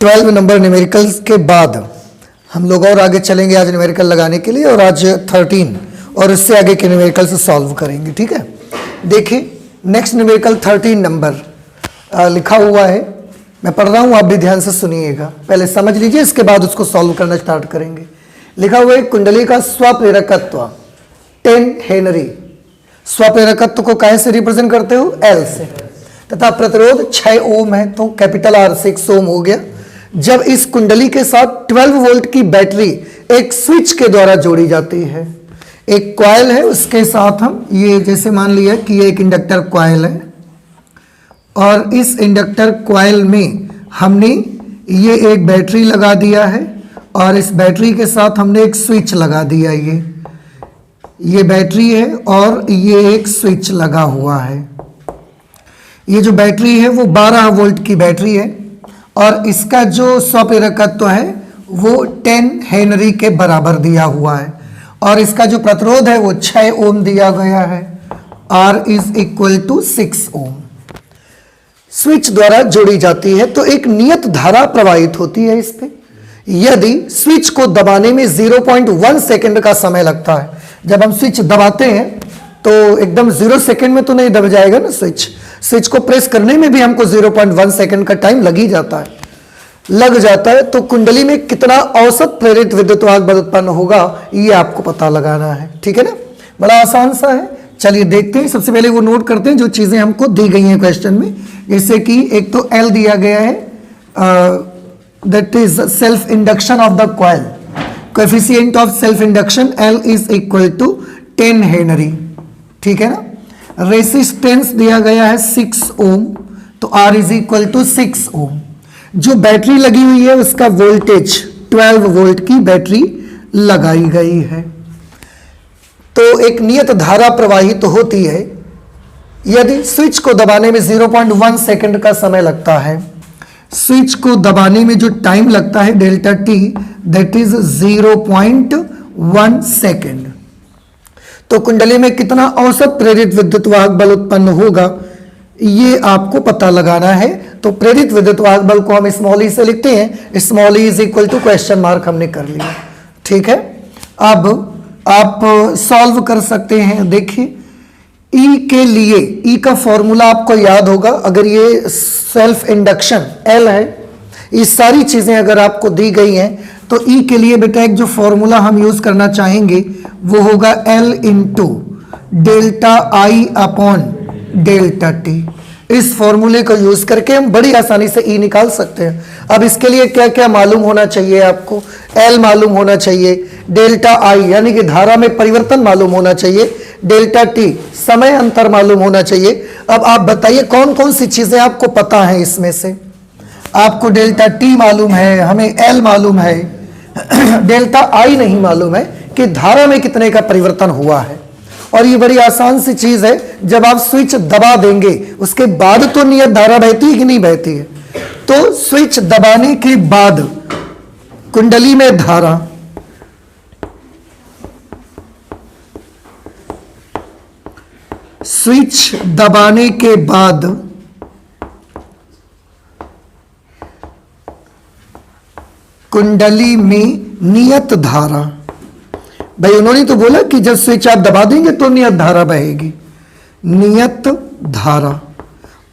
12 number numericals के बाद हम लोग और आगे चलेंगे आज न्यूमेरिकल लगाने के लिए, और आज 13 और इससे आगे के न्यूमेरिकल से सॉल्व करेंगे। ठीक है, देखिए नेक्स्ट न्यूमेरिकल 13 नंबर लिखा हुआ है, मैं पढ़ रहा हूँ, आप भी ध्यान से सुनिएगा, पहले समझ लीजिए, इसके बाद उसको सॉल्व करना स्टार्ट करेंगे। लिखा हुआ है कुंडली का स्वप्रेरकत्व 10 हेनरी। स्वप्रेरकत्व को कैसे से रिप्रेजेंट करते हो? L से, तथा प्रतिरोध 6 ओम है, तो कैपिटल R 6 ओम हो गया। जब इस कुंडली के साथ 12 वोल्ट की बैटरी एक स्विच के द्वारा जोड़ी जाती है, एक कॉइल है उसके साथ हम ये जैसे मान लिया कि ये एक इंडक्टर कॉइल है, और इस इंडक्टर कॉइल में हमने ये एक बैटरी लगा दिया है, और इस बैटरी के साथ हमने एक स्विच लगा दिया। ये बैटरी है और ये एक स्विच लगा हुआ है। ये जो बैटरी है वो 12 वोल्ट की बैटरी है, और इसका जो स्वप्रेरकत्व है वो 10 हेनरी के बराबर दिया हुआ है, और इसका जो प्रतिरोध है वो 6 ओम दिया गया है। R is equal to 6 ohm. Switch द्वारा जोड़ी जाती है तो एक नियत धारा प्रवाहित होती है इस पे। यदि स्विच को दबाने में 0.1 सेकंड का समय लगता है, जब हम स्विच दबाते हैं तो एकदम 0 सेकंड में तो नहीं दब जाएगा ना स्विच को प्रेस करने में भी हमको 0.1 सेकंड का टाइम लग जाता है। तो कुंडली में कितना औसत प्रेरित विद्युत वाहक बल उत्पन्न होगा ये आपको पता लगाना है। ठीक है ना, बड़ा आसान सा है। चलिए देखते हैं, सबसे पहले वो नोट करते हैं जो चीजें हमको दी गई हैं क्वेश्चन में। जैसे कि एक तो L दिया गया है, that is self induction of the coil, coefficient of self induction L is equal to 10 henry. ठीक है ना, रेसिस्टेंस दिया गया है 6 ओम, तो R इज इक्वल टू 6 ओम। जो बैटरी लगी हुई है उसका वोल्टेज 12 वोल्ट की बैटरी लगाई गई है। तो एक नियत धारा प्रवाहित होती है। यदि स्विच को दबाने में 0.1 सेकंड का समय लगता है, स्विच को दबाने में जो टाइम लगता है delta T, that is 0.1 second, तो कुंडली में कितना औसत प्रेरित विद्युत वाहक बल उत्पन्न होगा ये आपको पता लगाना है। तो प्रेरित विद्युत वाहक बल को हम स्मॉल ई से लिखते हैं, small E is equal to question mark हमने कर लिया। ठीक है, अब आप सॉल्व कर सकते हैं। देखिए E के लिए E का फॉर्मूला आपको याद होगा, अगर ये सेल्फ इंडक्शन L है, ये सारी चीजें अगर आपको दी गई हैं तो E के लिए बेटा एक जो फॉर्मूला हम यूज करना चाहेंगे वो होगा L इंटू डेल्टा आई अपॉन डेल्टा टी। इस फॉर्मूले को यूज करके हम बड़ी आसानी से E निकाल सकते हैं। अब इसके लिए क्या क्या मालूम होना चाहिए आपको? L मालूम होना चाहिए, डेल्टा आई यानी कि धारा में परिवर्तन मालूम होना चाहिए, डेल्टा टी समय अंतर मालूम होना चाहिए। अब आप बताइए कौन कौन सी चीजें आपको पता है इसमें से? आपको डेल्टा टी मालूम है, हमें L मालूम है, डेल्टा आई नहीं मालूम है कि धारा में कितने का परिवर्तन हुआ है। और ये बड़ी आसान सी चीज है, जब आप स्विच दबा देंगे उसके बाद तो नियत धारा बहती है कि नहीं बहती है? तो स्विच दबाने के बाद कुंडली में धारा स्विच दबाने के बाद कुंडली में नियत धारा, भाई उन्होंने तो बोला कि जब स्विच आप दबा देंगे तो नियत धारा बहेगी। नियत धारा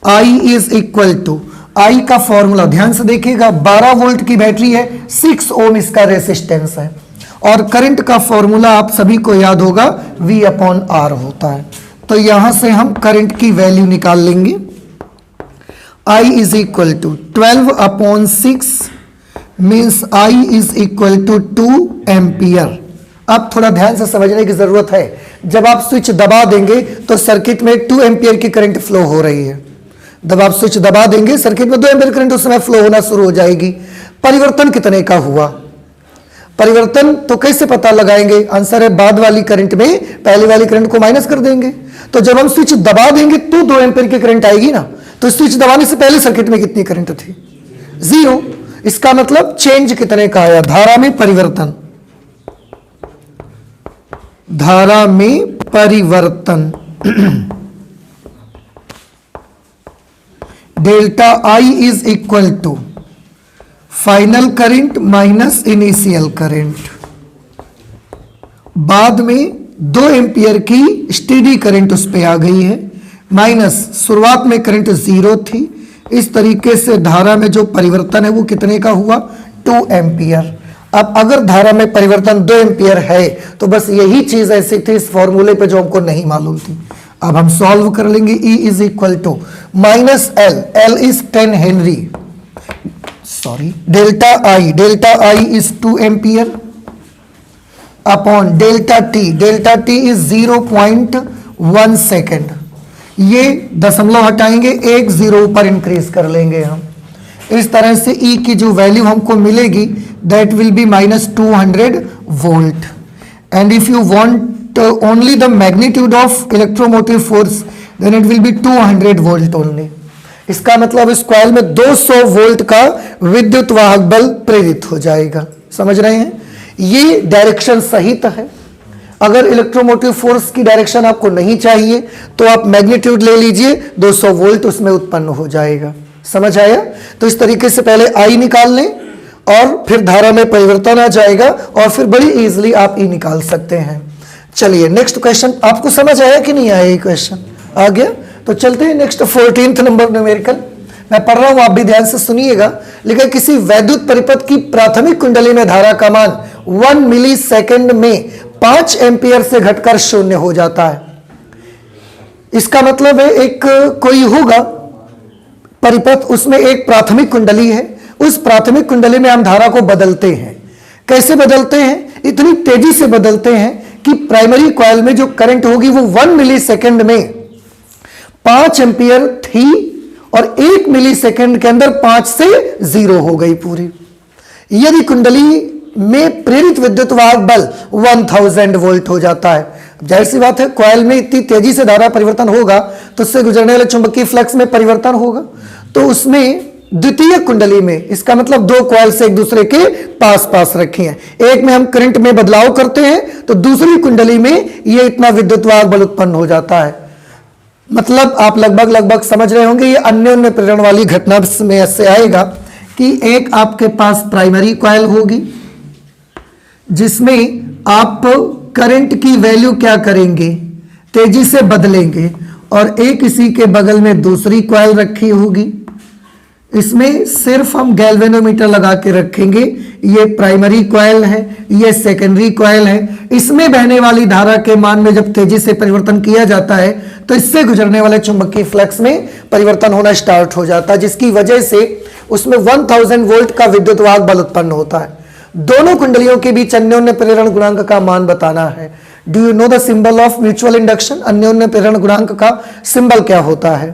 I is equal to, I का फॉर्मूला ध्यान से देखिएगा, 12 वोल्ट की बैटरी है, 6 ओम इसका रेसिस्टेंस है, और करंट का फॉर्मूला आप सभी को याद होगा V अपॉन R होता है। तो यहां से हम करंट की वैल्यू निकाल लेंगे। I is equal to 12 upon 6 means I is equal to 2 ampere. अब थोड़ा ध्यान से समझने की जरूरत है, जब आप स्विच दबा देंगे तो सर्किट में 2 एम्पियर की करंट फ्लो हो रही है। जब आप स्विच दबा देंगे सर्किट में 2 एम्पियर करंट उस समय फ्लो होना शुरू हो जाएगी। परिवर्तन कितने का हुआ? परिवर्तन तो कैसे पता लगाएंगे? आंसर है बाद वाली करंट में पहली वाली करंट को माइनस कर देंगे। तो जब हम स्विच दबा देंगे तो 2 एम्पियर की करंट आएगी ना, तो स्विच दबाने से पहले सर्किट में कितनी करंट थी? 0। इसका मतलब चेंज कितने का आया? धारा में परिवर्तन, धारा में परिवर्तन delta I is equal to final current minus initial current, बाद में 2 एम्पियर की स्टेडी करंट उस पे आ गई है, माइनस शुरुआत में करंट 0 थी। इस तरीके से धारा में जो परिवर्तन है वो कितने का हुआ, 2 एम्पियर। अब अगर धारा में परिवर्तन 2 एम्पियर है तो बस यही चीज ऐसी थी इस फॉर्मूले पे जो हमको नहीं मालूम थी। अब हम सॉल्व कर लेंगे। E is equal to minus L, L is 10 henry, sorry delta I is 2 ampere upon delta T is 0.1 second. ये दशमलव हटाएंगे, 1 0 ऊपर इंक्रीज कर लेंगे हम। इस तरह से E की जो वैल्यू हमको मिलेगी that will be minus 200 volt. And if you want only the magnitude of electromotive force then it will be 200 volt only. इसका मतलब इस कॉइल में 200 वोल्ट का विद्युत वाहक बल प्रेरित हो जाएगा। समझ रहे हैं? ये डायरेक्शन सहित है। अगर इलेक्ट्रोमोटिव फोर्स की डायरेक्शन आपको नहीं चाहिए तो आप मैग्नीट्यूड ले लीजिए, 200 वोल्ट उसमें उत्पन्न हो जाएगा। समझ आया? तो इस तरीके से पहले आई निकाल लें और फिर धारा में परिवर्तन आ जाएगा और फिर बड़ी इजीली आप ई निकाल सकते हैं। चलिए नेक्स्ट क्वेश्चन। आपको समझ आया कि नहीं आया? ये क्वेश्चन आ गया? तो चलते हैं नेक्स्ट 14th नंबर न्यूमेरिकल। मैं पढ़ रहा हूं, आप भी ध्यान से सुनिएगा। लेकिन किसी वैद्युत परिपथ की प्राथमिक कुंडली में धारा का मान 1 मिली सेकेंड में 5 एम्पियर से घटकर 0 हो जाता है। इसका मतलब है एक कोई होगा परिपथ, उसमें एक प्राथमिक कुंडली है, उस प्राथमिक कुंडली में हम धारा को बदलते हैं। कैसे बदलते हैं? इतनी तेजी से बदलते हैं कि प्राइमरी कॉइल में जो करंट होगी वो 1 मिली सेकेंड में 5 एम्पियर थी और 1 मिली सेकेंड के अंदर 5 से 0 हो गई पूरी। यदि कुंडली में प्रेरित विद्युत वाहक बल 1000 वोल्ट हो जाता है। जाहिर सी बात है, कॉइल में इतनी तेजी से धारा परिवर्तन होगा तो उससे गुजरने वाले चुंबकीय फ्लक्स में परिवर्तन होगा। तो उसमें द्वितीय कुंडली में, इसका मतलब 2 कॉइल से एक दूसरे के पास पास रखी हैं, एक में हम करंट में बदलाव करते हैं तो दूसरी कुंडली में ये इतना विद्युत वाहक बल उत्पन्न हो जाता है। मतलब आप लगभग समझ रहे होंगे। ये अन्योन्य प्रेरण वाली घटना में ऐसे आएगा कि एक आपके पास प्राइमरी कॉइल होगी जिसमें आप करंट की वैल्यू क्या करेंगे, तेजी से बदलेंगे, और एक इसी के बगल में दूसरी कॉइल रखी होगी। इसमें सिर्फ हम गैल्वेनोमीटर लगा के रखेंगे। ये प्राइमरी कॉइल है, ये सेकेंडरी कॉइल है। इसमें बहने वाली धारा के मान में जब तेजी से परिवर्तन किया जाता है तो इससे गुजरने वाले चुंबकीय फ्लक्स में परिवर्तन होना स्टार्ट हो जाता है, जिसकी वजह से उसमें 1000 वोल्ट का विद्युत वाहक बल उत्पन्न होता है। दोनों कुंडलियों के बीच अन्योन्य प्रेरण गुणांक का मान बताना है। Do you know the symbol of mutual induction? अन्योन्य प्रेरण गुणांक का सिंबल क्या होता है?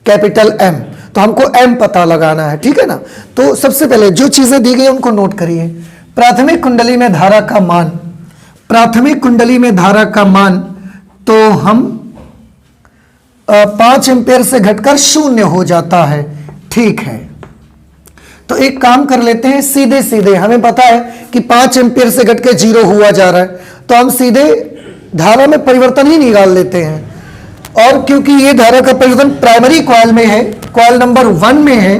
Capital M. तो हमको एम पता लगाना है, ठीक है ना? तो सबसे पहले जो चीजें दी गई उनको नोट करिए। प्राथमिक कुंडली में धारा का मान, प्राथमिक कुंडली में धारा का मान तो हम 5 एम्पियर से घटकर 0 हो जाता है, ठीक है। तो एक काम कर लेते हैं, सीधे सीधे हमें पता है कि 5 एम्पियर से घट के 0 हुआ जा रहा है, तो हम सीधे धारा में परिवर्तन ही निकाल लेते हैं। और क्योंकि ये धारा का परिवर्तन प्राइमरी कॉइल में है, कॉइल नंबर 1 में है,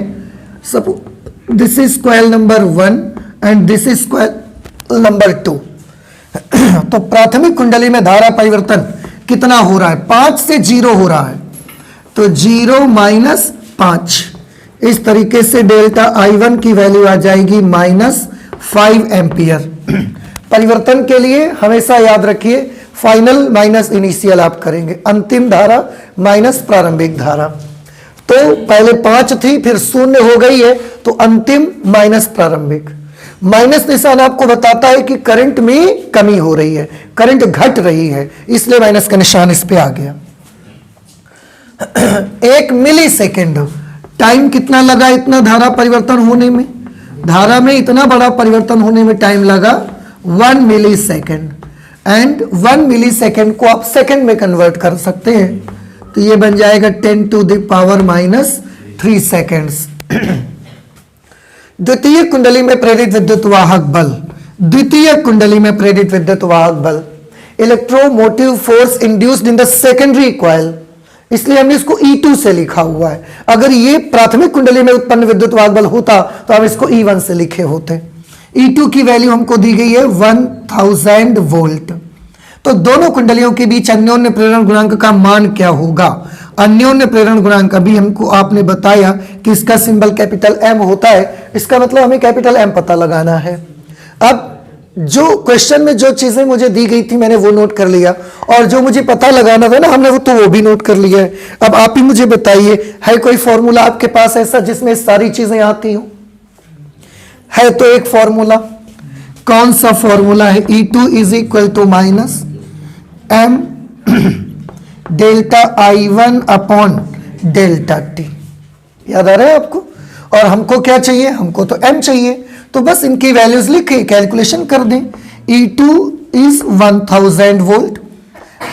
suppose this is coil number 1 and this is coil number 2। तो प्राथमिक कुंडली में धारा परिवर्तन कितना हो रहा है? 5 से 0 हो रहा है, तो 0 माइनस 5। इस तरीके से डेल्टा I1 की वैल्यू आ जाएगी -5 एम्पियर। परिवर्तन के लिए हमेशा याद रखिए फाइनल माइनस इनिशियल आप करेंगे, अंतिम धारा माइनस प्रारंभिक धारा। तो पहले 5 थी, फिर 0 हो गई है, तो अंतिम माइनस प्रारंभिक। माइनस निशान आपको बताता है कि करंट में कमी हो रही है, करंट घट रही है, इसलिए माइनस का निशान इस पे आ गया। 1 मिली सेकेंड टाइम कितना लगा इतना धारा परिवर्तन होने में? धारा में इतना बड़ा परिवर्तन होने में टाइम लगा 1 मिली सेकेंड। एंड 1 मिली सेकेंड को आप सेकेंड में कन्वर्ट कर सकते हैं, तो ये बन जाएगा 10 टू द पावर -3 सेकेंड्स। द्वितीय कुंडली में प्रेरित विद्युत वाहक बल, द्वितीय कुंडली में प्रेरित विद्युत वाहक बल, electromotive force induced in the secondary coil. इसलिए हमने इसको E2 से लिखा हुआ है। अगर ये प्राथमिक कुंडली में उत्पन्न विद्युत वाहक बल होता तो हम इसको E1 से लिखे होते। E2 की वैल्यू हमको दी गई है 1000 वोल्ट। तो दोनों कुंडलियों के बीच अन्योन्य प्रेरण गुणांक का मान क्या होगा? अन्योन्य प्रेरण गुणांक अभी हमको आपने बताया कि इसका सिंबल कैपिटल M होता है, इसका मतलब हमें कैपिटल M पता लगाना है। अब जो क्वेश्चन में जो चीजें मुझे दी गई थी मैंने वो नोट कर लिया, और जो मुझे पता लगाना था ना हमने वो भी नोट कर लिया है। अब आप ही मुझे बताइए, है कोई फॉर्मूला आपके पास ऐसा जिसमें सारी चीजें आती हो? है तो एक फॉर्मूला, कौन सा फॉर्मूला है? E2 is equal to minus M delta I1 upon delta T। याद आ रहा है आपको? और हमको क्या चाहिए? हमको तो M चाहिए, तो बस इनकी वैल्यूज लिखे कैलकुलेशन कर दें। E2 is 1000 volt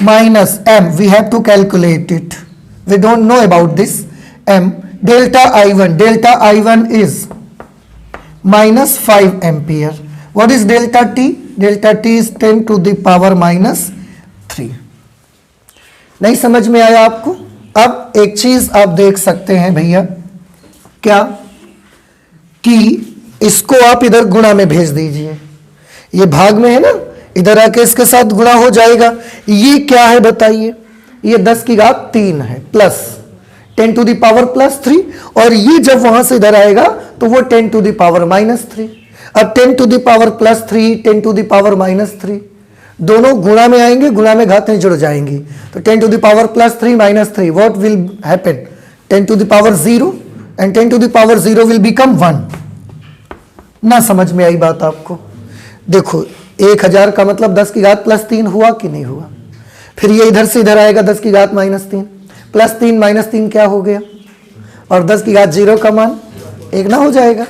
minus M, we have to calculate it, we don't know about this M, delta I1 is minus 5 ampere. What is delta T? Delta T is 10 to the power minus 3। नहीं समझ में आया आपको? अब एक चीज आप देख सकते हैं भैया, क्या कि इसको आप इधर गुणा में भेज दीजिए, ये भाग में है ना, इधर आके इसके साथ गुणा हो जाएगा। ये क्या है बताइए? ये 10 की घात 3 है plus 10 to the power plus 3, और ये जब वहां से इधर आएगा तो वो 10 टू द पावर माइनस 3। अब 10 to the power plus 3, 10 to the power minus 3 दोनों गुणा में आएंगे, गुणा में घातें जुड़ जाएंगी, तो 10 to the power plus 3 minus 3 what will happen? 10 to the power 0 and 10 to the power 0 will become 1। ना समझ में आई बात आपको? देखो 1000 का मतलब 10 की घात प्लस 3 हुआ कि नहीं हुआ? फिर ये इधर से इधर आएगा 10 की घात माइनस 3, प्लस 3 माइनस 3 क्या हो गया? और 10 की घात 0 का मान 1 ना हो जाएगा?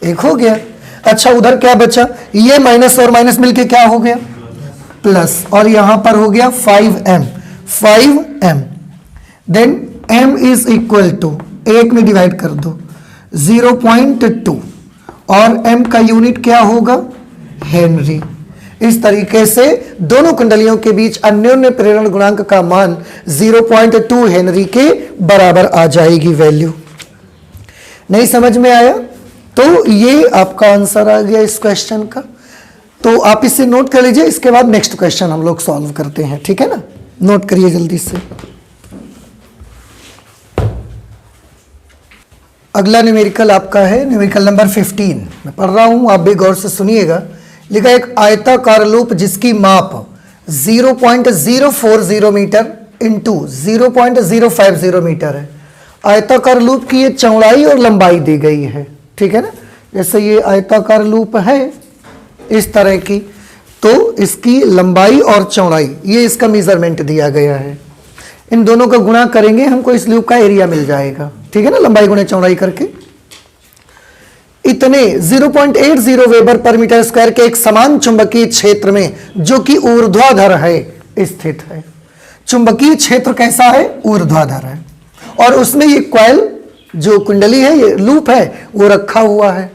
1 हो गया। अच्छा उधर क्या बचा? ये माइनस और माइनस मिलके क्या हो गया? प्लस, और यहां पर हो गया 5m। Then m is equal to 1 में डिवाइड कर दो 0.2, और m का यूनिट क्या होगा? हेनरी। इस तरीके से दोनों कुंडलियों के बीच अन्योन्य प्रेरण गुणांक का मान 0.2 हेनरी के बराबर आ जाएगी वैल्यू। नहीं समझ में आया? तो ये आपका आंसर आ गया इस क्वेश्चन का। तो आप इसे नोट कर लीजिए, इसके बाद नेक्स्ट क्वेश्चन हम लोग सॉल्व करते हैं, ठीक है ना? नोट करिए जल्दी से। अगला न्यूमेरिकल आपका है न्यूमेरिकल नंबर 15। मैं पढ़ रहा हूं, आप भी गौर से सुनिएगा। लिखा एक आयताकार लूप जिसकी माप 0.040 मीटर इंटू 0.050 मीटर है। आयताकार लूप की ये चौड़ाई और लंबाई दी गई है, ठीक है ना? जैसे ये आयताकार लूप है इस तरह की, तो इसकी लंबाई और चौड़ाई ये इसका मेजरमेंट दिया गया है। इन दोनों का गुणा करेंगे हमको इस लूप का एरिया मिल जाएगा, ठीक है ना? लंबाई गुणे चौड़ाई करके इतने 0.80 वेबर पर मीटर स्क्वायर के एक समान चुंबकीय क्षेत्र में, जो कि ऊर्ध्वाधर है, स्थित है। चुंबकीय क्षेत्र कैसा है? ऊर्ध्वाधर है, और उसमें ये कॉइल जो कुंडली है, ये लूप है, वो रखा हुआ है।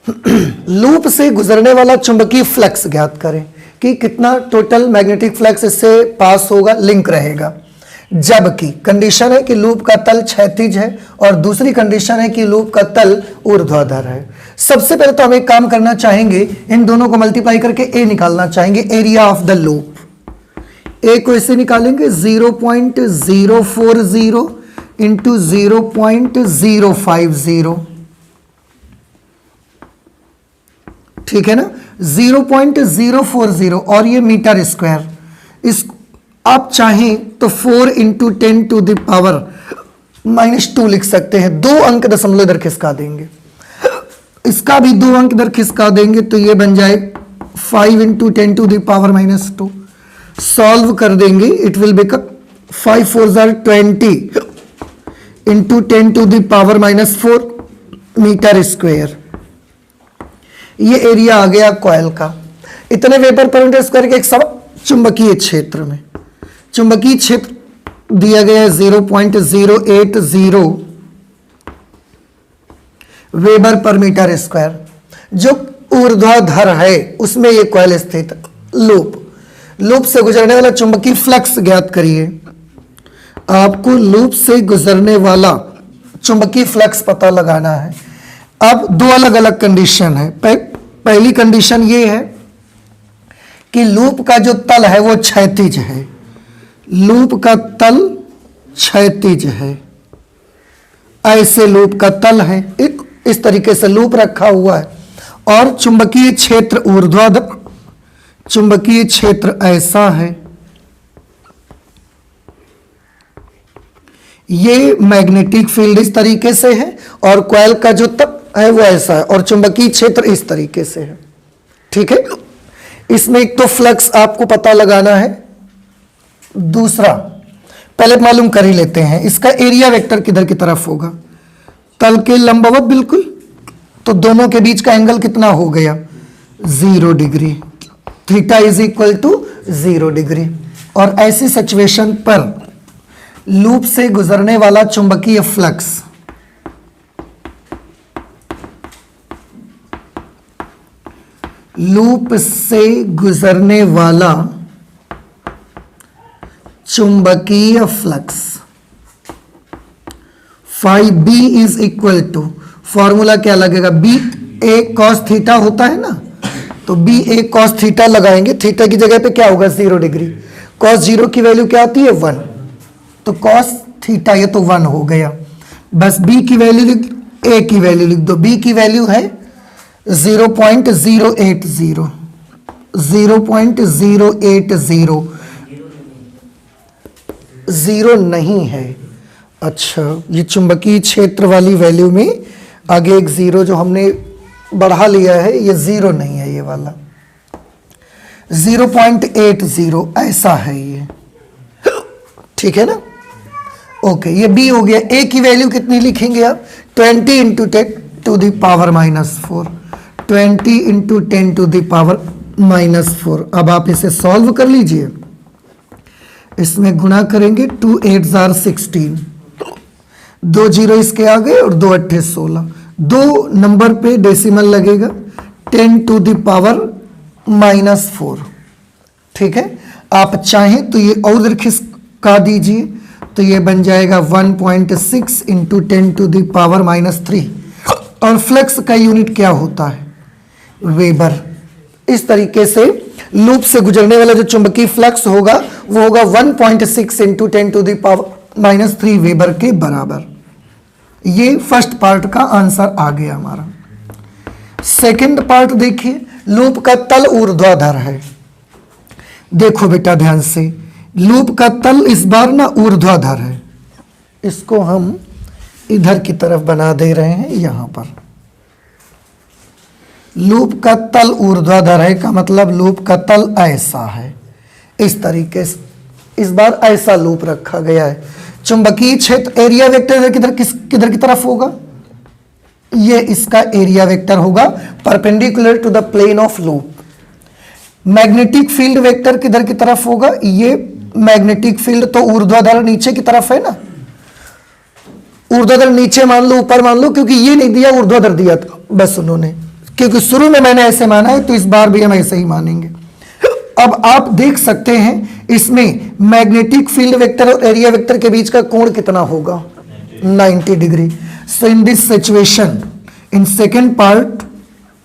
लूप से गुजरने वाला चुंबकीय फ्लक्स ज्ञात करें कि कितना टोटल मैग्नेटिक फ्लक्स इससे पास होगा, लिंक रहेगा। जबकि कंडीशन है कि लूप का तल क्षैतिज है, और दूसरी कंडीशन है कि लूप का तल ऊर्ध्वाधर है। सबसे पहले तो हम एक काम करना चाहेंगे, इन दोनों को मल्टीप्लाई करके ए निकालना चाहेंगे, एरिया ऑफ द लूप। ए को ऐसे निकालेंगे 0.040 इंटू 0.050, ठीक है ना? 0.040, और ये मीटर स्क्वायर। इस आप चाहें तो 4 इंटू 10 टू द पावर -2 लिख सकते हैं। 2 अंक दशमलव इधर खिसका देंगे, इसका भी 2 अंक इधर खिसका देंगे, तो ये बन जाए 5 into 10 to the power -2। Solve कर देंगे, it will become 5 4 20 into 10 to the power -4 metre square. ये एरिया आ गया कॉइल का। इतने वेबर पर मीटर स्क्वायर के एक सब चुंबकीय क्षेत्र में, चुंबकीय क्षेत्र दिया गया है 0.080 वेबर पर मीटर स्क्वायर, जो ऊर्ध्वाधर है, उसमें ये कॉइल स्थित। लूप से गुजरने वाला चुंबकीय फ्लक्स ज्ञात करिए। आपको लूप से गुजरने वाला चुंबकीय फ्लक्स पता लगाना है। अब दो अलग अलग कंडीशन है। पहली कंडीशन ये है कि लूप का जो तल है वो क्षैतिज है, लूप का तल क्षैतिज है, ऐसे लूप का तल है, एक इस तरीके से लूप रखा हुआ है, और चुंबकीय क्षेत्र ऊर्ध्वाधर, चुंबकीय क्षेत्र ऐसा है, ये मैग्नेटिक फील्ड इस तरीके से है, और कॉइल का जो तल है वो ऐसा है, और चुंबकीय क्षेत्र इस तरीके से है। ठीक है, इसमें एक तो फ्लक्स आपको पता लगाना है, दूसरा पहले मालूम कर ही लेते हैं इसका एरिया वेक्टर किधर की तरफ होगा, तल के लंबवत बिल्कुल, तो दोनों के बीच का एंगल कितना हो गया 0 degree, theta is equal to 0 degree. और ऐसी सिचुएशन पर लूप से गुजरने वाला चुंबकीय फ्लक्स लूप से गुजरने वाला चुंबकीय flux phi B is equal to, formula क्या लगेगा, बी ए कॉस थीटा होता है ना, तो बी ए कॉस थीटा लगाएंगे, थीटा की जगह पे क्या होगा 0 डिग्री, कॉस 0 की वैल्यू क्या आती है 1, तो कॉस थीटा ये तो 1 हो गया, बस बी की वैल्यू लिख, ए की वैल्यू लिख दो, बी की वैल्यू है 0.080, 0.080, 0 नहीं है। अच्छा, ये चुंबकीय क्षेत्र वाली वैल्यू में आगे एक 0 जो हमने बढ़ा लिया है, ये 0 नहीं है, ये वाला 0.80 ऐसा है ये। ठीक है ना, ओके, ये बी हो गया। ए की वैल्यू कितनी लिखेंगे आप 20 into 10 to the power -4, 20 into 10 to the power -4। अब आप इसे सॉल्व कर लीजिए, इसमें गुणा करेंगे 2 8 are 16, 2 0 इसके आ गए और 2 8 16, 2 नंबर पे डेसिमल लगेगा 10 टू द पावर -4। ठीक है, आप चाहें तो ये और खिसका दीजिए, तो ये बन जाएगा 1.6 इंटू 10 टू द पावर -3। और फ्लक्स का यूनिट क्या होता है वेबर। इस तरीके से लूप से गुजरने वाला जो चुंबकीय फ्लक्स होगा वो होगा 1.6 into 10 to the power -3 weber के बराबर। ये फर्स्ट पार्ट का आंसर आ गया हमारा। सेकंड पार्ट देखिए, लूप का तल ऊर्ध्वाधर है। देखो बेटा ध्यान से, लूप का तल इस बार ना ऊर्ध्वाधर है, इसको हम इधर की तरफ बना दे रहे हैं। यहां पर लूप का तल ऊर्ध्वाधर है का मतलब लूप का तल ऐसा है, इस तरीके से इस बार ऐसा लूप रखा गया है। चुंबकीय क्षेत्र एरिया वेक्टर किधर की तरफ होगा, ये इसका एरिया वेक्टर होगा perpendicular to the plane of loop. Magnetic field vector किधर की तरफ होगा, ये मैग्नेटिक फील्ड तो ऊर्ध्वाधर नीचे की तरफ है ना, ऊर्ध्वाधर नीचे मान लो ऊपर मान लो, क्योंकि ये नहीं दिया ऊर्ध्वाधर दिया था बस उन्होंने, क्योंकि शुरू में मैंने ऐसे माना है तो इस बार भी हम ऐसे ही मानेंगे। अब आप देख सकते हैं इसमें मैग्नेटिक फील्ड वेक्टर और एरिया वेक्टर के बीच का कोण कितना होगा 90 degree. So in this situation in second part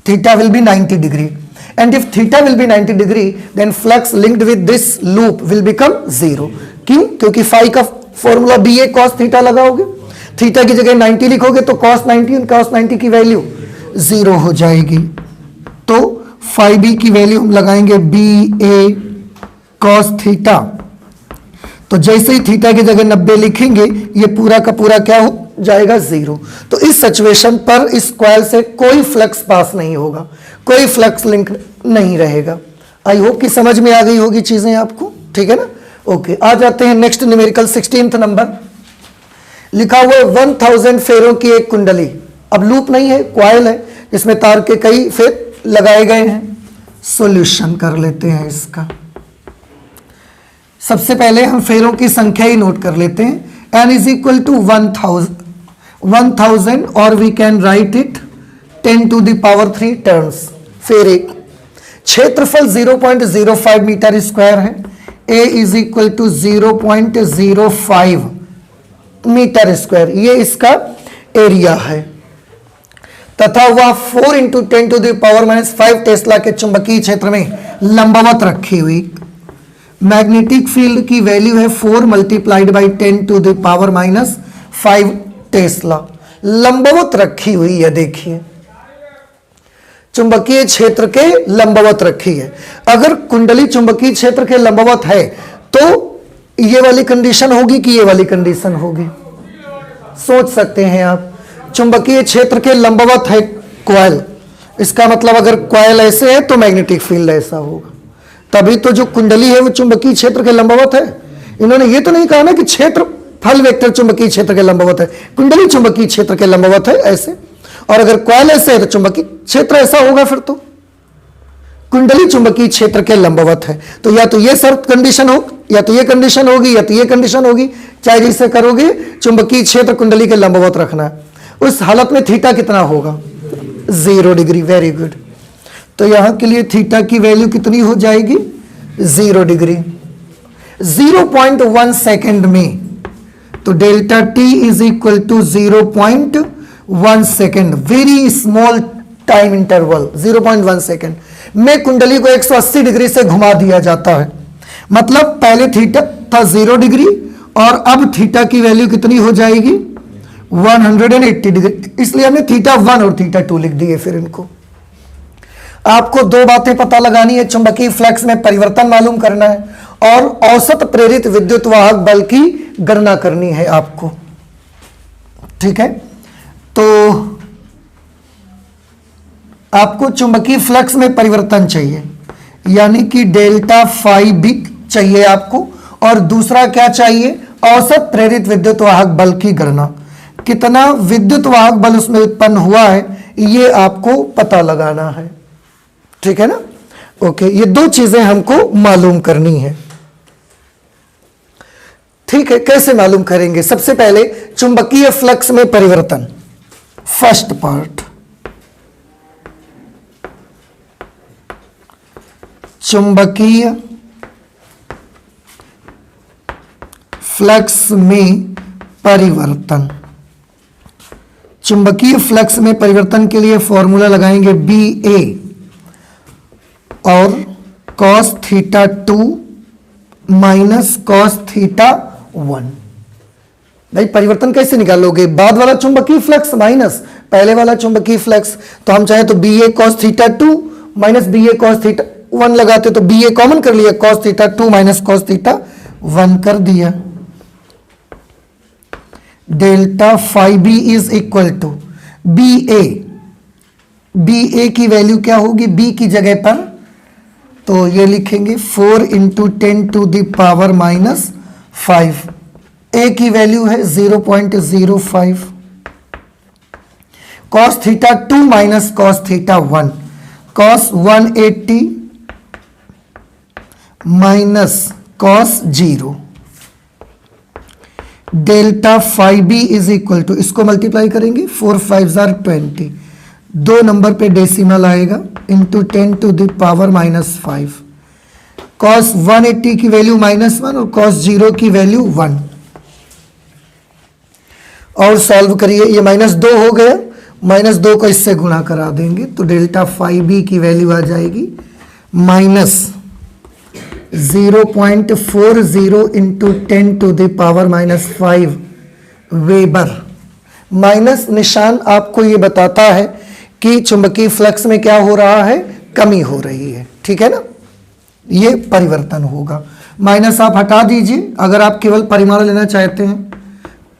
theta will be 90 degree, and if theta will be 90 degree then flux linked with this loop will become 0। क्यों, क्योंकि phi का formula B ए cos theta लगाओगे, theta की जगह 90 लिखोगे तो cos 90 और cos 90 की वैल्यू 0 हो जाएगी। तो phi b की वैल्यू हम लगाएंगे बी ए cos थीटा, तो जैसे ही थीटा की जगह 90 लिखेंगे ये पूरा का पूरा क्या हो जाएगा 0। तो इस सिचुएशन पर इस कॉइल से कोई फ्लक्स पास नहीं होगा, कोई फ्लक्स लिंक नहीं रहेगा। आई होप कि समझ में आ गई होगी चीजें आपको, ठीक है ना। ओके, आ जाते हैं नेक्स्ट न्यूमेरिकल 16th नंबर। लिखा हुआ है 1000 फेरों की एक कुंडली। अब लूप नहीं है, कॉइल है, इसमें तार के कई फेर लगाए गए हैं। सॉल्यूशन कर लेते हैं इसका। सबसे पहले हम फेरों की संख्या ही नोट कर लेते हैं। n is equal to 1000 और we can write it 10 to the power 3 turns. फेर एक क्षेत्रफल 0.05 मीटर स्क्वायर है। a is equal to 0.05 metre square, ये इसका एरिया है, तथा वह 4 × 10⁻⁻5 टेस्ला के चुंबकीय क्षेत्र में लंबवत रखी हुई। मैग्नेटिक फील्ड की वैल्यू है 4 × 10⁻5 टेस्ला। लंबवत रखी हुई है, देखिए चुंबकीय क्षेत्र के लंबवत रखी है। अगर कुंडली चुंबकीय क्षेत्र के लंबवत है तो ये वाली कंडीशन होगी कि ये वाली कंडीशन होगी, सोच सकते हैं आप। चुंबकीय क्षेत्र के लंबवत है कॉइल, इसका मतलब अगर कॉइल ऐसे है तो मैग्नेटिक फील्ड ऐसा होगा, तभी तो जो कुंडली है वो चुंबकीय क्षेत्र के लंबवत है। इन्होंने ये तो नहीं कहा ना कि क्षेत्र फल वेक्टर चुंबकीय क्षेत्र के लंबवत है, कुंडली चुंबकीय क्षेत्र के लंबवत है ऐसे, और अगर कॉइल ऐसे है तो चुंबकीय क्षेत्र ऐसा होगा, फिर तो कुंडली चुंबकीय क्षेत्र के लंबवत है। तो या तो ये शर्त कंडीशन हो, या तो ये कंडीशन होगी, या तो ये कंडीशन होगी, चाहे जिसे करोगे चुंबकीय क्षेत्र कुंडली के लंबवत रखना है। उस हालत में थीटा कितना होगा? 0 डिग्री। Very good. तो यहां के लिए थीटा की वैल्यू कितनी हो जाएगी? 0 डिग्री। 0.1 सेकेंड में, तो delta T is equal to 0.1 second, very small time interval 0.1 second में कुंडली को 180 डिग्री से घुमा दिया जाता है। मतलब पहले थीटा था 0 डिग्री और अब थीटा की वैल्यू कितनी हो जाएगी? 180 डिग्री। इसलिए हमने थीटा 1 और थीटा 2 लिख दिए। फिर इनको आपको दो बातें पता लगानी है, चुंबकीय फ्लक्स में परिवर्तन मालूम करना है और औसत प्रेरित विद्युत वाहक बल की गणना करनी है आपको, ठीक है। तो आपको चुंबकीय फ्लक्स में परिवर्तन चाहिए, यानी कि डेल्टा फाई बी चाहिए आपको, और दूसरा क्या चाहिए? औसत प्रेरित विद्युत वाहक बल की गणना। कितना विद्युत वाहक बल उसमें उत्पन्न हुआ है ये आपको पता लगाना है, ठीक है ना। ओके, ये दो चीजें हमको मालूम करनी है, ठीक है। कैसे मालूम करेंगे? सबसे पहले चुंबकीय फ्लक्स में परिवर्तन, फर्स्ट पार्ट, चुंबकीय फ्लक्स में परिवर्तन। चुंबकीय फ्लक्स में परिवर्तन के लिए फॉर्मूला लगाएंगे BA और cos theta 2 minus cos theta 1। भाई परिवर्तन कैसे निकालोगे? बाद वाला चुंबकीय फ्लक्स माइनस पहले वाला चुंबकीय फ्लक्स, तो हम चाहे तो BA cos theta 2 minus BA cos theta 1 लगाते तो BA कॉमन कर लिया, cos theta 2 minus cos theta 1 कर दिया। Delta phi B is equal to BA। BA की वैल्यू क्या होगी? B की जगह पर तो ये लिखेंगे 4 × 10⁻⁻5। A की वैल्यू है 0.05। cos theta 2 minus cos theta 1, cos 180 minus cos 0। Delta phi B is equal to, इसको मल्टीप्लाई करेंगे 4 5 20, दो नंबर पे डेसिमल आएगा, इंटू 10⁻⁻5। cos 180 की वैल्यू -1 और cos 0 की वैल्यू 1। और सॉल्व करिए, ये -2 हो गया, -2 को इससे गुणा करा देंगे तो डेल्टा फाई बी की वैल्यू आ जाएगी -0.40 इंटू 10⁻⁻5 वेबर। माइनस निशान आपको ये बताता है कि चुंबकीय फ्लक्स में क्या हो रहा है? कमी हो रही है, ठीक है ना। ये परिवर्तन होगा। माइनस आप हटा दीजिए अगर आप केवल परिमाण लेना चाहते हैं।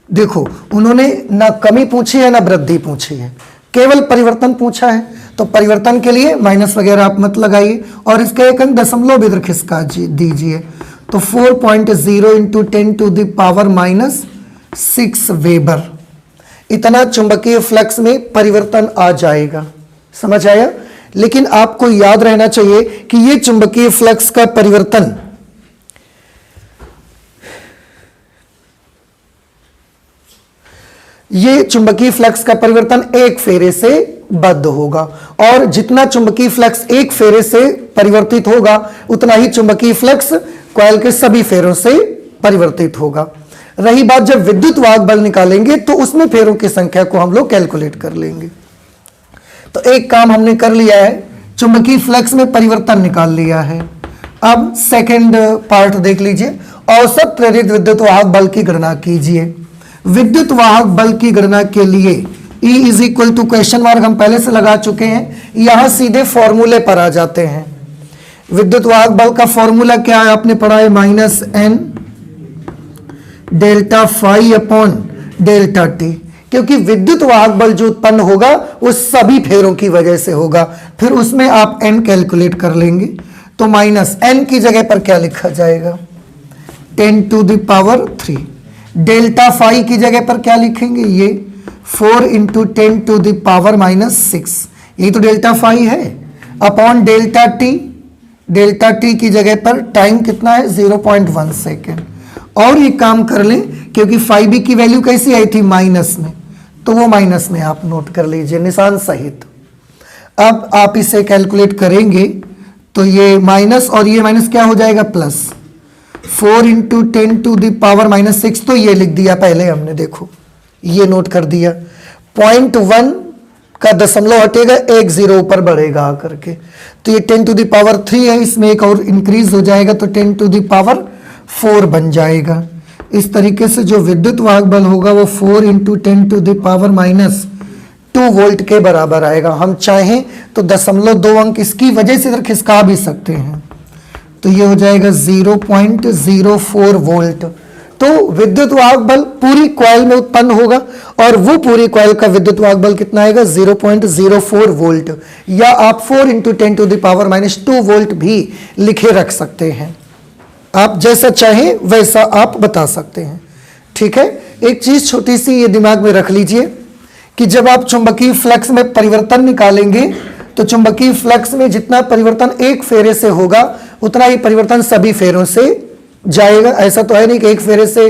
देखो उन्होंने ना कमी पूछी है ना वृद्धि पूछी है, केवल परिवर्तन पूछा है, तो परिवर्तन के लिए माइनस वगैरह आप मत लगाइए और इसका एक अंक दशमलव इधर खिसका दीजिए, तो 4.0 इंटू 10⁻⁻6 वेबर, इतना चुंबकीय फ्लक्स में परिवर्तन आ जाएगा। समझ आया? लेकिन आपको याद रहना चाहिए कि ये चुंबकीय फ्लक्स का परिवर्तन एक फेरे से बद्ध होगा, और जितना चुंबकीय फ्लक्स एक फेरे से परिवर्तित होगा उतना ही चुंबकीय फ्लक्स कॉइल के सभी फेरों से परिवर्तित होगा। रही बात जब विद्युत वाहक बल निकालेंगे तो उसमें फेरों की संख्या को हम लोग कैलकुलेट कर लेंगे। तो एक काम हमने कर लिया है, चुंबकीय फ्लक्स में परिवर्तन निकाल लिया है। अब सेकंड पार्ट देख लीजिए, औसत प्रेरित विद्युत वाहक बल की गणना कीजिए। विद्युत वाहक बल की गणना के लिए E is equal to question mark हम पहले से लगा चुके हैं, यहां सीधे फॉर्मूले पर आ जाते हैं। विद्युत वाहक बल का फॉर्मूला क्या है, आपने पढ़ा है minus N delta phi upon delta T, क्योंकि विद्युत वाहक बल जो उत्पन्न होगा वो सभी फेरों की वजह से होगा। फिर उसमें आप एन कैलकुलेट कर लेंगे, तो माइनस एन की जगह पर क्या लिखा जाएगा, 10 to the power 3। Delta phi की जगह पर क्या लिखेंगे, ये 4 into 10 to the power minus 6, यही तो डेल्टा फाई है, upon delta T. Delta T की जगह पर टाइम कितना है, 0.1 सेकेंड। और ये काम कर लें, क्योंकि फाई बी की वैल्यू कैसी आई थी, माइनस में, तो वो माइनस में आप नोट कर लीजिए निशान सहित। अब आप इसे कैलकुलेट करेंगे तो ये माइनस और ये माइनस क्या हो जाएगा, plus 4 into 10 to the power minus 6, तो ये लिख दिया पहले हमने, देखो ये नोट कर दिया। 0.1 का दशमलव हटेगा, 1 0 ऊपर बढ़ेगा आकर के, तो ये 10 टू द पावर 3 है, इसमें एक और इंक्रीज हो जाएगा तो 10 टू द पावर 4 बन जाएगा। इस तरीके से जो विद्युत वाहक बल होगा वो 4 into 10 to the power minus 2 volt के बराबर आएगा। हम चाहें तो 0.2 अंक इसकी वजह से इधर खिसका भी सकते हैं, तो ये हो जाएगा 0.04 वोल्ट। तो विद्युत वाहक बल पूरी कॉइल में उत्पन्न होगा, और वो पूरी कॉइल का विद्युत वाहक बल कितना आएगा, 0.04 वोल्ट, या आप 4 into 10 to the power minus 2 volt भी लिखे रख सकते हैं। आप जैसा चाहें वैसा आप बता सकते हैं, ठीक है। एक चीज छोटी सी ये दिमाग में रख लीजिए कि जब आप चुंबकीय फ्लक्स में परिवर्तन निकालेंगे तो चुंबकीय फ्लक्स में जितना परिवर्तन एक फेरे से होगा उतना ही परिवर्तन सभी फेरों से जाएगा। ऐसा तो है नहीं कि एक फेरे से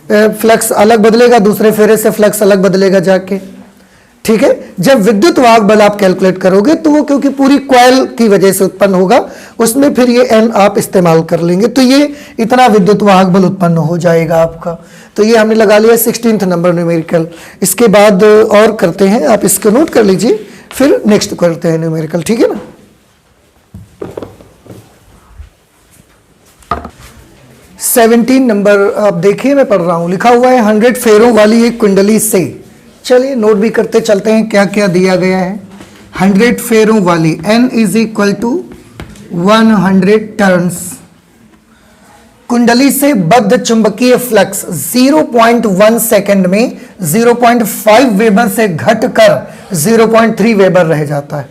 फ्लक्स अलग बदलेगा, दूसरे फेरे से फ्लक्स अलग बदलेगा जाके, ठीक है। जब विद्युत वाहक बल आप कैलकुलेट करोगे तो वो क्योंकि पूरी कॉइल की वजह से उत्पन्न होगा, उसमें फिर ये एन आप इस्तेमाल कर लेंगे, तो ये इतना विद्युत वाहक बल उत्पन्न हो जाएगा आपका। तो ये हमने लगा लिया 16th नंबर न्यूमेरिकल। इसके बाद और करते हैं, आप इसको नोट कर लीजिए, फिर नेक्स्ट करते हैं न्यूमेरिकल, ठीक है ना। 17 नंबर आप देखिए, मैं पढ़ रहा हूं, लिखा हुआ है 100 फेरों वाली एक कुंडली से, चलिए नोट भी करते चलते हैं क्या क्या दिया गया है। 100 फेरों वाली, n is equal to 100 turns, कुंडली से बद्ध चुंबकीय फ्लक्स 0.1 सेकंड में 0.5 वेबर से घटकर 0.3 वेबर रह जाता है।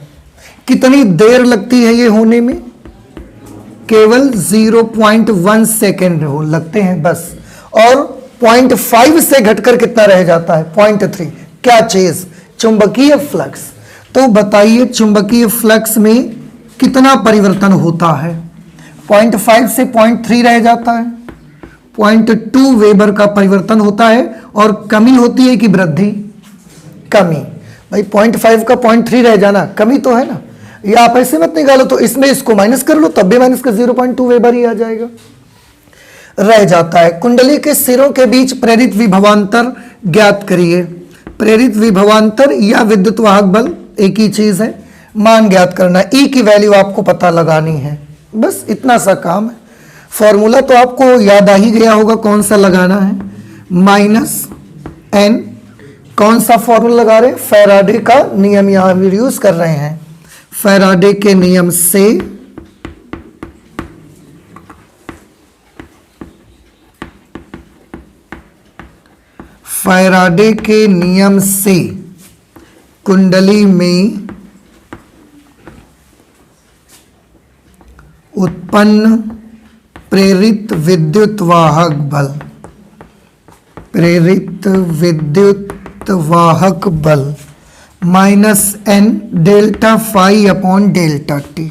कितनी देर लगती है ये होने में, केवल 0.1 सेकेंड हो लगते हैं बस। और 0.5 से घटकर कितना रह जाता है, 0.3। क्या चीज, चुंबकीय फ्लक्स। तो बताइए चुंबकीय फ्लक्स में कितना परिवर्तन होता है, 0.5 से 0.3 रह जाता है, 0.2 वेबर का परिवर्तन होता है। और कमी होती है कि वृद्धि, कमी। भाई 0.5 का 0.3 रह जाना कमी तो है ना, ये आप ऐसे मत निकालो, तो इसमें इसको माइनस कर लो तब भी माइनस का 0.2 वेबर ही आ जाएगा, रह जाता है। कुंडली के सिरों के बीच प्रेरित विभवांतर ज्ञात करिए। प्रेरित विभवांतर या विद्युत वाहक बल एक ही चीज है, मान ज्ञात करना, ई की वैल्यू आपको पता लगानी है, बस इतना सा काम है। फॉर्मूला तो आपको याद आ ही गया होगा, कौन सा लगाना है, माइनस एन। कौन सा फॉर्मूला लगा रहे हैं, फैराडे का नियम यहां यूज कर रहे हैं। फैराडे के नियम से फैराडे के नियम से कुंडली में उत्पन्न प्रेरित विद्युत वाहक बल, प्रेरित विद्युत वाहक बल minus N delta phi upon delta T.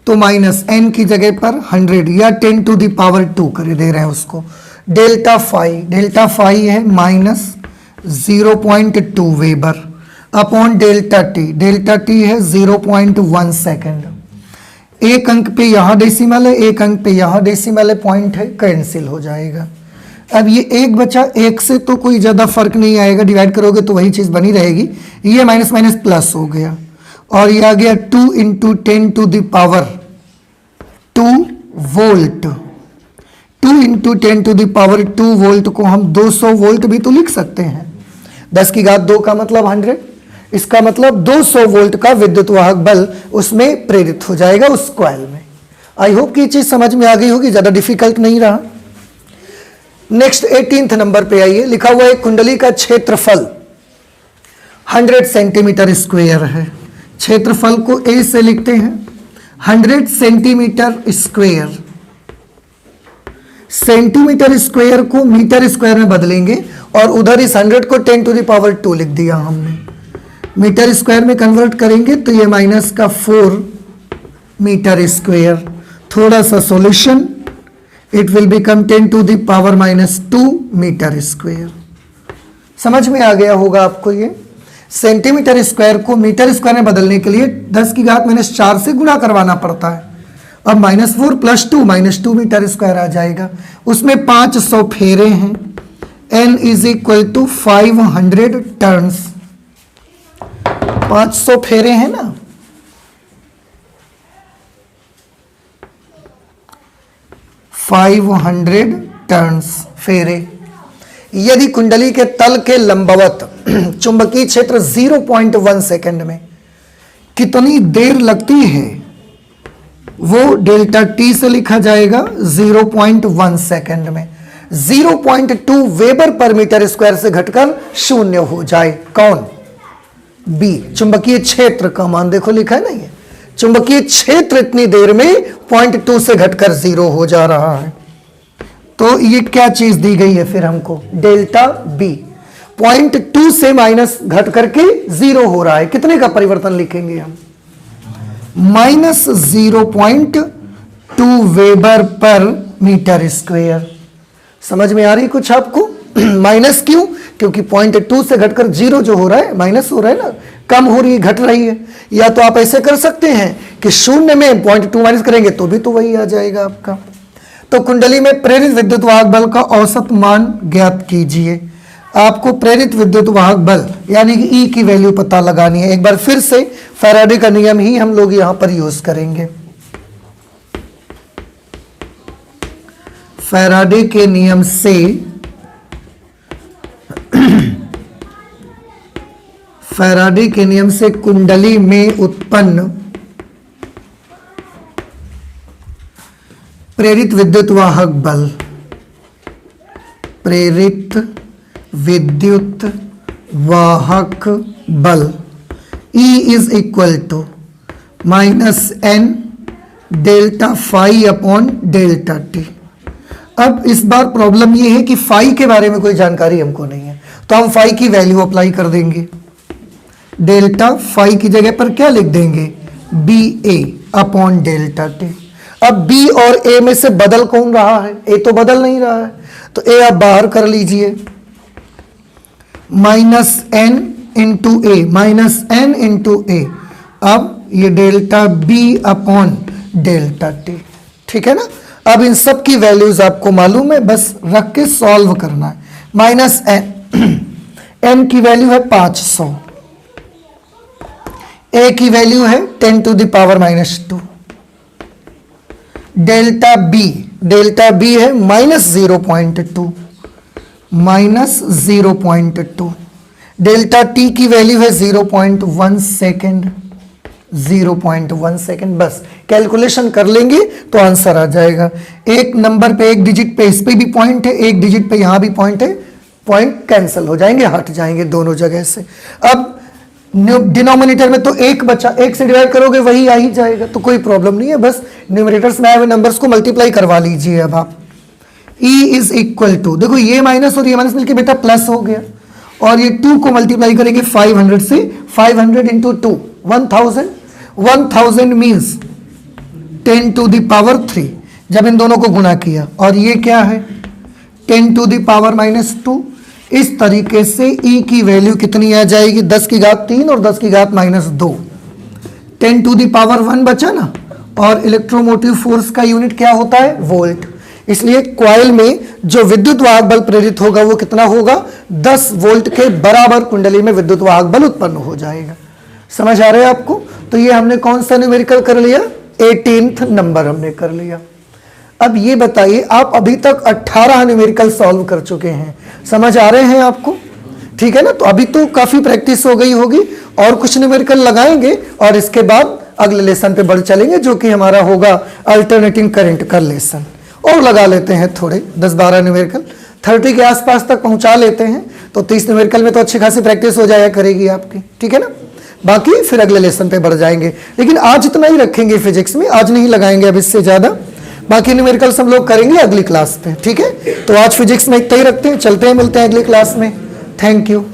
तो माइनस एन की जगह पर 100 या 10 टू द पावर 2 कर दे रहे हैं उसको। डेल्टा फाई है minus 0.2 weber upon delta T है 0.1 सेकेंड। एक अंक पे यहाँ डेसिमल है, एक अंक पे यहाँ डेसिमल है, पॉइंट है, कैंसिल हो जाएगा। अब ये एक बचा, एक से तो कोई ज़्यादा फर्क नहीं आएगा, डिवाइड करोगे तो वही चीज़ बनी रहेगी। ये माइनस माइनस प्लस हो गया और ये आ गया 2 into 10 to the power 2 volt. 2 into 10 to the power 2 volt को हम 200 वोल्ट भी तो लिख सकते हैं। 10 की घात 2 का मतलब 100, इसका मतलब 200 वोल्ट का विद्युत वाहक बल उसमें प्रेरित हो जाएगा उस कॉइल में। आई होप कि ये चीज समझ में आ गई होगी, ज्यादा डिफिकल्ट नहीं रहा। नेक्स्ट 18th नंबर पे आइए, लिखा हुआ है कुंडली का क्षेत्रफल 100 सेंटीमीटर स्क्वायर है। क्षेत्रफल को ए से लिखते हैं 100 सेंटीमीटर स्क्वायर। सेंटीमीटर स्क्वायर को मीटर स्क्वायर में बदलेंगे और उधर इस 100 को 10 टू द पावर 2 लिख दिया हमने। मीटर स्क्वायर में कन्वर्ट करेंगे तो ये माइनस का 4 मीटर स्क्वायर। थोड़ा सा solution, it will become 10 to the power -2 metre square. समझ में आ गया होगा आपको ये। सेंटीमीटर स्क्वायर को मीटर स्क्वायर में बदलने के लिए 10 की घात -4 से गुणा करवाना पड़ता है। अब -4 + 2 -2 मीटर स्क्वायर आ जाएगा। उसमें 500 फेरे हैं। n = 500 turns. 500 फेरे हैं ना, 500 टर्न्स फेरे। यदि कुंडली के तल के लंबवत चुंबकीय क्षेत्र 0.1 सेकंड में कितनी देर लगती है वो डेल्टा टी से लिखा जाएगा 0.1 सेकंड में। 0.2 वेबर पर मीटर स्क्वायर से घटकर 0 हो जाए। कौन? बी। चुंबकीय क्षेत्र का मान देखो लिखा है ना, ये चुंबकीय क्षेत्र इतनी देर में 0.2 से घटकर 0 हो जा रहा है। तो ये क्या चीज दी गई है फिर हमको? Delta B. 0.2 से माइनस घट करके 0 हो रहा है। कितने का परिवर्तन लिखेंगे हम? -0.2 वेबर पर मीटर स्क्वायर। समझ में आ रही कुछ आपको? माइनस क्यों? क्योंकि 0.2 से घटकर 0 जो हो रहा है माइनस हो रहा है ना, कम हो रही है, घट रही है। या तो आप ऐसे कर सकते हैं कि 0 में 0.2 माइनस करेंगे तो भी तो वही आ जाएगा आपका। तो कुंडली में प्रेरित विद्युत वाहक बल का औसत मान ज्ञात कीजिए। आपको प्रेरित विद्युत वाहक बल यानी कि E की वैल्यू पता लगानी है। एक बार फिर से फैराडे का नियम ही हम लोग यहां पर यूज करेंगे। फैराडे के नियम से फैराडे के नियम से कुंडली में उत्पन्न प्रेरित विद्युत वाहक बल, प्रेरित विद्युत वाहक बल E = -n delta phi upon delta T. अब इस बार प्रॉब्लम ये है कि फाई के बारे में कोई जानकारी हमको नहीं है, तो हम फाई की वैल्यू अप्लाई कर देंगे। डेल्टा फाई की जगह पर क्या लिख देंगे? BA upon delta T. अब B और A में से बदल कौन रहा है? A तो बदल नहीं रहा है, तो A आप बाहर कर लीजिए। -n into A, -n into A। अब ये delta B upon delta T, ठीक है ना। अब इन सब की वैल्यूज आपको मालूम है, बस रख के सॉल्व करना है। -n, n की वैल्यू है 500, A की वैल्यू है 10 to the power -2। Delta B है -0.2, -0.2। डेल्टा T की वैल्यू है 0.1 सेकेंड, 0.1 सेकेंड। बस कैलकुलेशन कर लेंगे तो आंसर आ जाएगा। एक नंबर पे, एक डिजिट पे इस पे भी पॉइंट है, एक डिजिट पे यहां भी पॉइंट है, पॉइंट कैंसिल हो जाएंगे, हट जाएंगे दोनों जगह से। अब डिनोमिनेटर में तो एक बचा, एक से डिवाइड करोगे वही आ ही जाएगा, तो कोई प्रॉब्लम नहीं है। बस न्यूमरेटर्स में आए हुए नंबर्स को मल्टीप्लाई करवा लीजिए। अब आप E = देखो ये माइनस और ये माइनस मिलके बेटा प्लस हो गया, और ये 2 को मल्टीप्लाई करेंगे 500 से। 500 into 2 1000। 1000 means 10 to the power 3 जब इन दोनों को गुणा किया, और ये क्या है 10 टू द पावर -2। इस तरीके से E की वैल्यू कितनी आ जाएगी? 10 की घात 3 और 10 की घात -2। 10 टू द पावर 1 बचा ना, और इलेक्ट्रोमोटिव फोर्स का यूनिट क्या होता है? वोल्ट। इसलिए कॉइल में जो विद्युत वाहक बल प्रेरित होगा वो कितना होगा, 10 वोल्ट के बराबर कुंडली में विद्युत वाहक बल उत्पन्न हो जाएगा। समझ आ रहा है आपको? तो ये हमने कौन सा न्यूमेरिकल कर लिया, 18th नंबर हमने कर लिया। अब ये बताइए, आप अभी तक 18 न्यूमेरिकल सॉल्व कर चुके हैं, समझ आ रहे हैं आपको? ठीक है ना। तो अभी तो काफी प्रैक्टिस हो गई होगी, और कुछ न्यूमेरिकल लगाएंगे और इसके बाद अगले लेसन पे बढ़ चलेंगे, जो कि हमारा होगा अल्टरनेटिंग करंट का लेसन। और लगा लेते हैं थोड़े 10-12 न्यूमेरिकल, 30 के आसपास तक पहुंचा लेते हैं, तो 30 न्यूमेरिकल में तो अच्छी खासी प्रैक्टिस हो जाया करेगी आपकी, ठीक है ना। बाकी फिर अगले लेसन पे बढ़ जाएंगे, लेकिन आज इतना ही रखेंगे फिजिक्स में, आज नहीं लगाएंगे अब इससे ज्यादा। बाकी न्यूमेरिकल्स हम लोग करेंगे अगली क्लास पे, ठीक है। तो आज फिजिक्स में इतना ही रखते हैं, चलते हैं, मिलते हैं अगली क्लास में। Thank you.